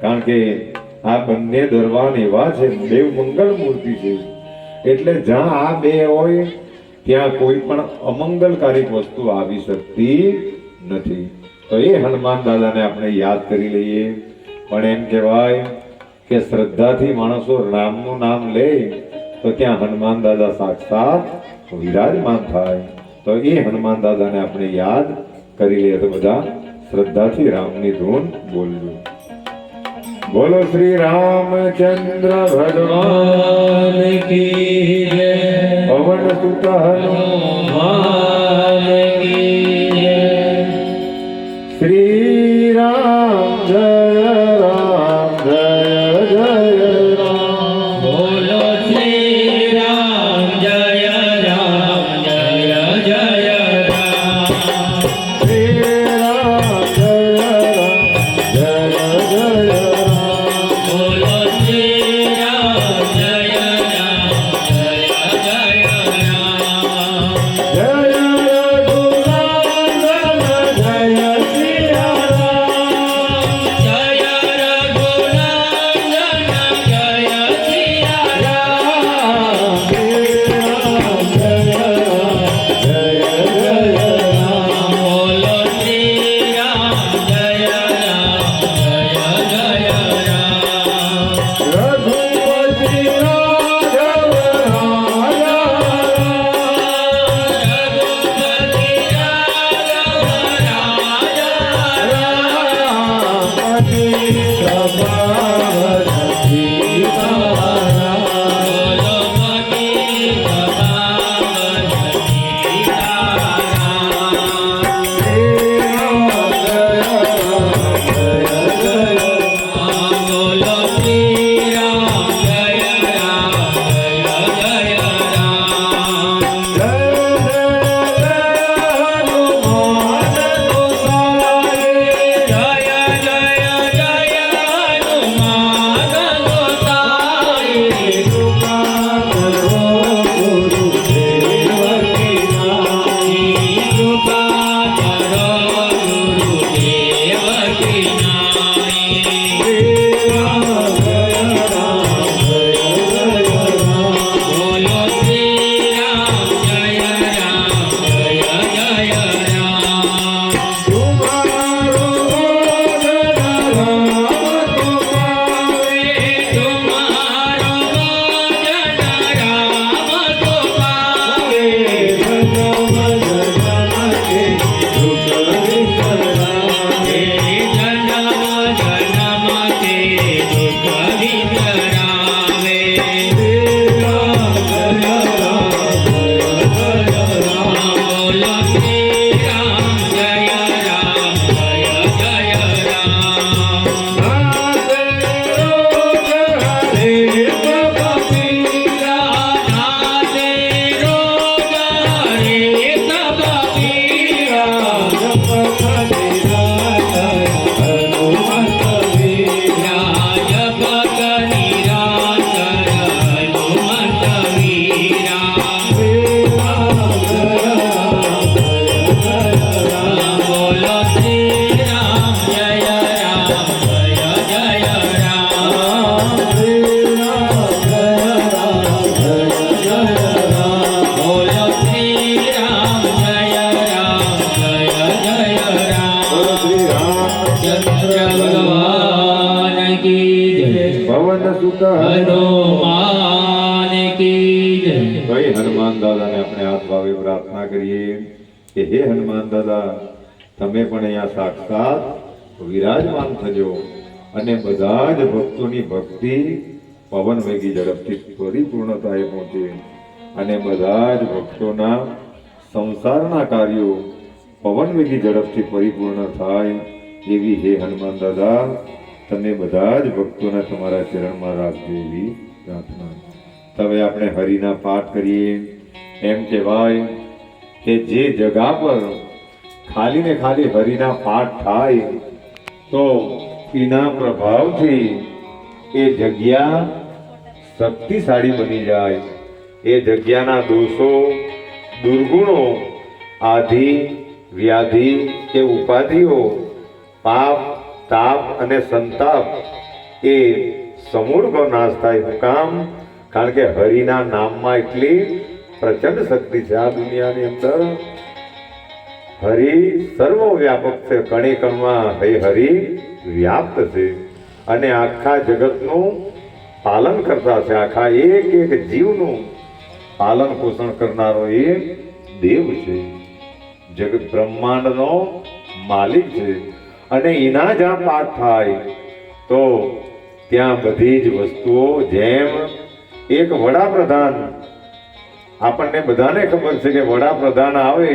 કારણ કે આ બંને દરવાન એવા છે, દેવ મંગળ મૂર્તિ છે, એટલે જ્યાં આ બે હોય ત્યાં કોઈ પણ અમંગલકારી વસ્તુ આવી શકતી નથી. તો એ હનુમાન દાદાને આપણે યાદ કરી લઈએ. પણ એમ કહેવાય કે શ્રદ્ધાથી માણસો રામનું નામ લે તો ત્યાં હનુમાન દાદા સાક્ષાત વિરાજમાન થાય. તો એ હનુમાન દાદાને આપણે યાદ કરી લઈએ. તો બધા શ્રદ્ધાથી રામની ધૂન બોલજો. બોલો શ્રી રામચંદ્ર ભગવાન કી જય. પવન સુત હનુમાન કી જય. શ્રી રામ જય રામ જય જય રામ. બોલો શ્રી રામ જય રામ જય જય રામ. શ્રી રામ જય રામ જય જય રામ. બોલો શ્રી રામ જય રામ જય જય રામ. જય રઘુનાથન જય સિયા રામ. જય રઘુનંદન જય સિયા રામ. શ્રી રામ જય રામ જય જય રામ. બોલો શ્રી રામ જય રામ જય જય રામ. રઘુપતિ રાઘવ રાજા રઘુપતિ રાઘવ રાજા રામ. રામપતિ પ્રભાવન સીતારામ. બોલો મતિ પ્રભાવન સીતારામ. શ્રી રામ જય રામ જય જય રામ. બોલો શ્રી રામ જય રામ જય જય રામ. જય જય જય હનુમાન ગોસાઈ. જય જય જય હનુમાન ગોસાઈ. કૃપા કરો ગુરુદેવ કી નાઈ. કૃપા કરો ગુરુદેવ કી નાઈ. શ્રી રામ જય રામ જય જય રામ. બોલો શ્રી રામ જય રામ જય જય રામ. તમારો ભજન રામ કો પાવે. તમારો ભજન રામ તો પાવે. જન્મ જન્મ કે દુઃખ વિસરાવે. જન્મ જન્મ તે દુઃખ વિસરાવે. શ્રી રામ જય રામ જય જય રામ. બોલો શ્રી રામ જય રામ જય જય રામ. નાથે રોગ હરે કબીરા. નાથે રોગ હરે સબ પીરા. જપ નિરાંતર હનુમંત વીરા. જપ નિરાંતર હનુમંત વીરા. શ્રી રામ જય રામ જય જય રામ. બોલો શ્રી રામ જય રામ જય જય રામ. શ્રી રામ જય રામ જય જય રામ. બોલો શ્રી રામ જય રામ જય જય રામ. બોલો શ્રી રામચંદ્ર ભગવાન કી જય. પવન સુત હનુમાન કી જય. ભાઈ હનુમાન દાદાને આપણે હાથ ભાવે પ્રાર્થના કરીએ કે હે હનુમાન દાદા, તમે પણ અહીંયા સાક્ષાત વિરાજમાન થજો અને બધા જ ભક્તોની ભક્તિ પવન વેગી ઝડપથી પરિપૂર્ણતાએ પહોંચે અને બધા જ ભક્તોના સંસારના કાર્યો પવન વેગી ઝડપથી પરિપૂર્ણ થાય એવી હે હનુમાન દાદા તમે બધા જ ભક્તોને તમારા ચરણમાં રાખજો એવી પ્રાર્થના. હવે આપણે હરિના પાઠ કરીએ. એમ કહેવાય કે જે જગા પર ખાલી ને ખાલી હરિના પાઠ થાય તો એના પ્રભાવથી એ જગ્યા શક્તિશાળી બની જાય. એ જગ્યાના દોષો દુર્ગુણો આધિ વ્યાધિ કે ઉપાધિઓ પાપ તાપ અને સંતાપ એ સમૂળ નાશ થાય. શું કામ? કારણ કે હરિના નામમાં એટલી પ્રચંડ શક્તિ છે. આ દુનિયાની અંદર હરિ સર્વવ્યાપક છે. કણે કણમાં હરિ વ્યાપ્ત છે અને આખા જગતનું પાલન કરતા છે. આખા એક એક જીવનું પાલન પોષણ કરનારો એ દેવ છે. જગત બ્રહ્માંડનો માલિક છે. અને એના જ્યાં પાઠ થાય તો ત્યાં બધી જ વસ્તુઓ, જેમ એક વડાપ્રધાન, આપણને બધાને ખબર છે કે વડાપ્રધાન આવે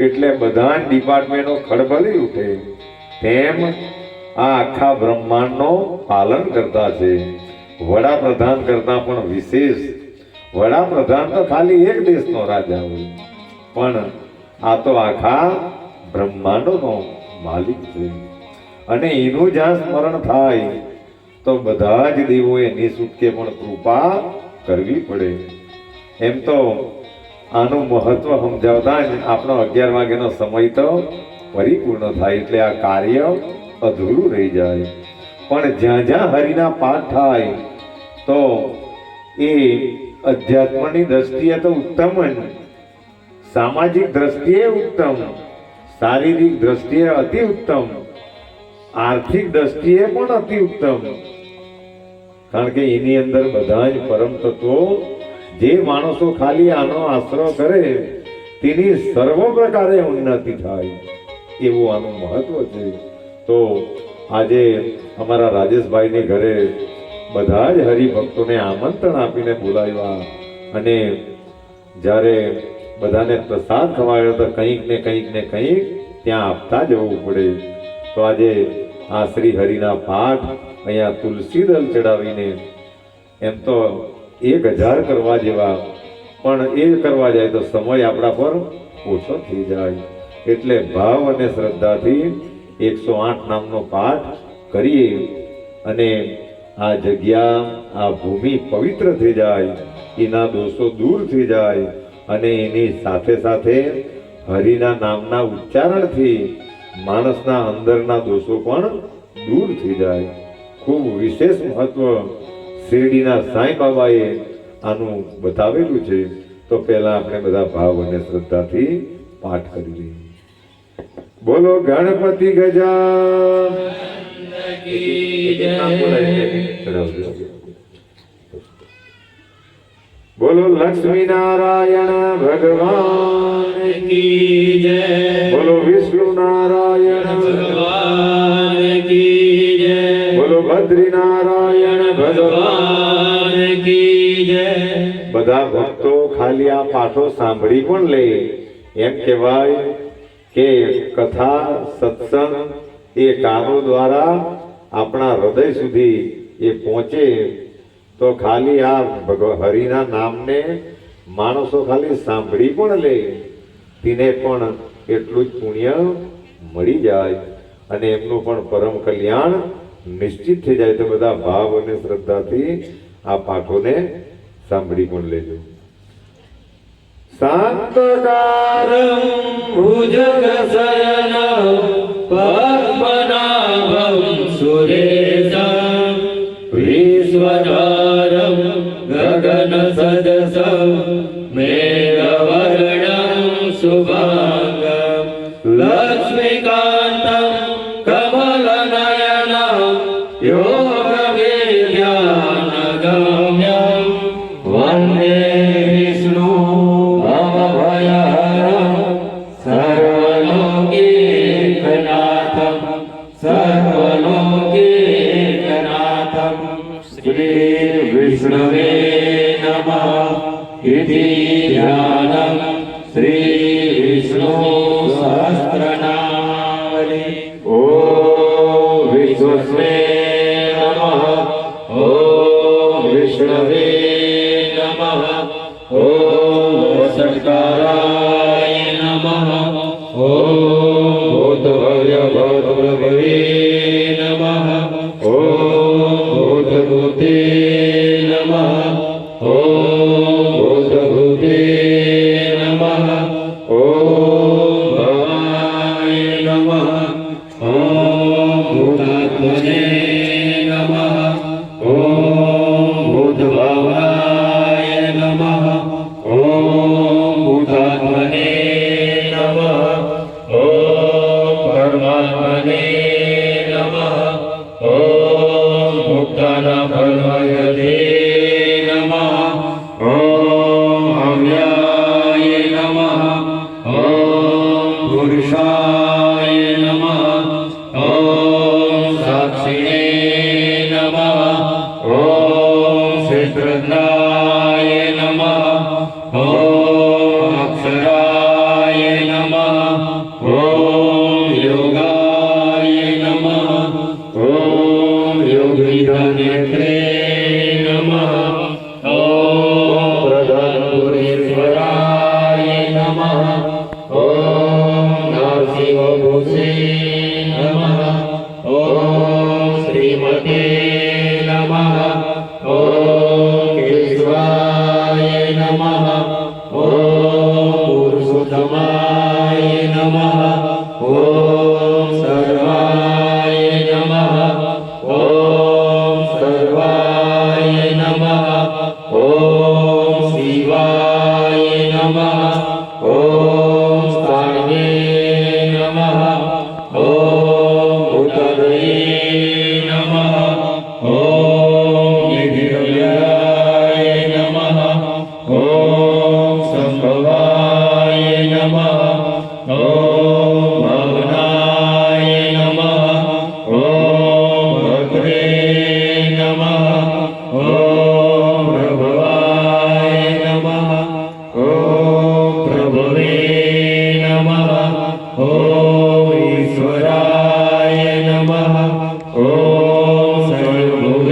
એટલે બધા ડિપાર્ટમેન્ટો ખળબળી ઉઠે, તેમ આ આખા બ્રહ્માંડનો પાલન કરતા છે. વડાપ્રધાન કરતા પણ વિશેષ, વડાપ્રધાન તો ખાલી એક દેશનો રાજા હોય, પણ આ તો આખા બ્રહ્માંડોનો માલિક છે. અને એનું જ્યાં સ્મરણ થાય તો બધા જ દેવોએ નિઃશુલ્કે પણ કૃપા કરવી પડે. એમ તો આનું મહત્વ સમજાવતા જ આપણો 11 વાગ્યાનો સમય તો પરિપૂર્ણ થાય, એટલે આ કાર્ય અધૂરું રહી જાય. પણ જ્યાં જ્યાં હરિના પાઠ થાય તો એ અધ્યાત્મની દ્રષ્ટિએ તો ઉત્તમ જ, સામાજિક દ્રષ્ટિએ ઉત્તમ, શારીરિક દ્રષ્ટિએ અતિ ઉત્તમ, આર્થિક દ્રષ્ટિએ પણ અતિ ઉત્તમ. કારણ કે એની અંદર બધા જ પરમ તત્વો, જે માણસો ખાલી આનો આશરો કરે તેની સર્વ પ્રકારે ઉન્નતિ થાય, એવું આનું મહત્વ છે. તો આજે અમારા રાજેશભાઈની ઘરે બધા જ હરિભક્તોને આમંત્રણ આપીને બોલાવ્યા, અને જ્યારે બધાને પ્રસાદ ખવાયો તો કંઈક ને કંઈક ત્યાં આપતા જવું પડે. તો આજે આ શ્રી હરિના પાઠ અહીંયા તુલસી દલ ચડાવીને, એમ તો 1000 કરવા જેવા, પણ એ કરવા જાય તો સમય આપણા પર ઓછો થઈ જાય. એટલે ભાવ અને શ્રદ્ધાથી 108 નામનો પાઠ કરીએ અને આ જગ્યા, આ ભૂમિ પવિત્ર થઈ જાય, એના દોષો દૂર થઈ જાય, અને એની સાથે સાથે હરિના નામના ઉચ્ચારણથી માણસના અંદરના દોષો પણ દૂર થઈ જાય. ખૂબ વિશેષ મહત્વ શિરડીના સાંઈ બાબાએ આનું બતાવેલું છે. તો પહેલા આપણે બધા ભાવ અને શ્રદ્ધાથી પાઠ કરી લઈએ. બોલો ગણપતિ ગજાનન કી જય. બોલો લક્ષ્મી નારાયણ ભગવાન કી જય. બોલો વિષ્ણુ નારાયણ ભગવાન કી જય. બોલો બદ્રી નારાયણ ભગવાન કી જય. બધા ભક્તો ખાલી આ પાઠો સાંભળી પણ લે. એમ કહેવાય કે કથા સત્સંગ એ કાનો દ્વારા આપણા હૃદય સુધી એ પહોંચે તો ખાલી આ હરિના નામને માણસો ખાલી સાંભળી પણ લે, તેને પણ એટલું જ પુણ્ય મળી જાય અને એમનું પણ પરમ કલ્યાણ નિશ્ચિત થઈ જાય. તો બધા ભાવ અને શ્રદ્ધાથી આ પાઠોને સાંભળી પણ લેજો. શાંતકારમ ભુજગશયનં પદ્મનાભં સુરેશં વિશ્વધારં ગગનસદસં મેઘવર્ણં શુભાંગં લક્ષ્મીકાન્तं કમલનયनं યોગવિદ્યાનગમ્યં વંદે વિષ્ણુ ભવભયહરં સર્વલોકૈકનાથં સર્વલોકૈકનાથં શ્રી વિષ્ણવે નમઃ ઇતિ ધ્યાનં શ્રી વિષ્ણુ સહસ્રનામનિ. ઓમ વિષ્ણવે નમઃ. ઓમ વિષ્ણવે નમઃ. ઓમ સત્કારાય નમઃ. ઓમ ભૂતભવ્ય ભૂતપ્રભવે નમઃ. ઓમ ભૂતભૂતે નમઃ. ઓમ ભૂતભૂતે નમઃ. ઓમ ભવાય નમઃ. ઓમ ભૂતાત્મા નમઃ ઓમ શ્રીકૃષ્ણાય નમઃ ઓમ અક્ષરાય નમઃ ઓમ યોગાય નમઃ ઓમ યોગીધનેત્રે નમઃ ઓમ પ્રધાનપુરેશ્વરાય નમઃ ઓમ નરસિંહભૂષે નમઃ ઓમ શ્રીમતે નમઃ